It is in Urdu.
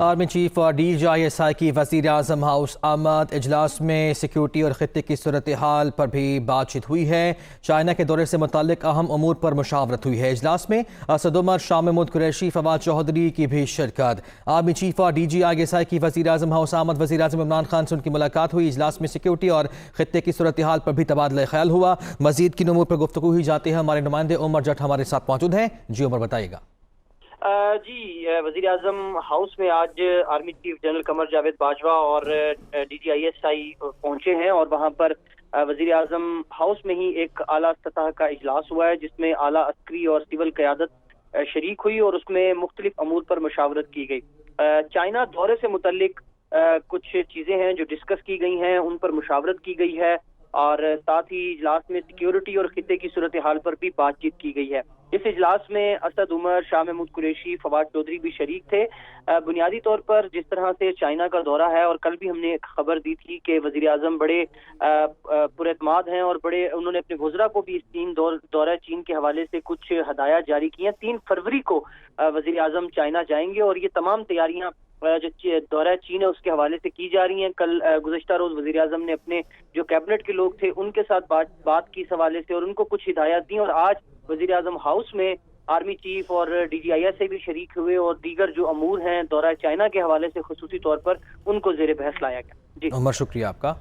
آرمی چیف اور DGISI کی وزیر اعظم ہاؤس آمد اجلاس میں سیکیورٹی اور خطے کی صورتحال پر بھی بات چیت ہوئی ہے۔ چائنا کے دورے سے متعلق اہم امور پر مشاورت ہوئی ہے۔ اجلاس میں اسد عمر، شاہ محمود قریشی، فواد چودھری کی بھی شرکت۔ آرمی چیف اور DGISI کی وزیر اعظم ہاؤس آمد وزیر اعظم عمران خان سے ان کی ملاقات ہوئی۔ اجلاس میں سیکیورٹی اور خطے کی صورتحال پر بھی تبادلہ خیال ہوا۔ مزید کن امور پر گفتگو ہوئی جاتی ہے، ہمارے نمائندے عمر جٹ ہمارے ساتھ موجود ہیں۔ جی عمر، بتائیے گا۔ جی، وزیر اعظم ہاؤس میں آج army chief general Qamar Javed Bajwa اور DGISI پہنچے ہیں، اور وہاں پر وزیر اعظم ہاؤس میں ہی ایک اعلیٰ سطح کا اجلاس ہوا ہے جس میں اعلیٰ عسکری اور سول قیادت شریک ہوئی، اور اس میں مختلف امور پر مشاورت کی گئی۔ چائنا دورے سے متعلق کچھ چیزیں ہیں جو ڈسکس کی گئی ہیں، ان پر مشاورت کی گئی ہے، اور ساتھ ہی اجلاس میں سیکیورٹی اور خطے کی صورتحال پر بھی بات چیت کی گئی ہے۔ اس اجلاس میں اسد عمر، شاہ محمود قریشی، فواد چودھری بھی شریک تھے۔ بنیادی طور پر جس طرح سے چائنا کا دورہ ہے، اور کل بھی ہم نے ایک خبر دی تھی کہ وزیر اعظم بڑے پر اعتماد ہیں، اور انہوں نے اپنے وزراء کو بھی اس دورہ چین کے حوالے سے کچھ ہدایات جاری کی ہیں۔ 3 فروری کو وزیر اعظم چائنا جائیں گے، اور یہ تمام تیاریاں جو دورہ چین ہے اس کے حوالے سے کی جا رہی ہیں۔ کل گزشتہ روز وزیر اعظم نے اپنے جو کیبنٹ کے لوگ تھے ان کے ساتھ بات کی اس حوالے سے، اور ان کو کچھ ہدایات دیں، اور آج وزیر اعظم ہاؤس میں آرمی چیف اور DGISI بھی شریک ہوئے، اور دیگر جو امور ہیں دورہ چائنا کے حوالے سے خصوصی طور پر ان کو زیر بحث لایا گیا۔ جی عمر، شکریہ آپ کا۔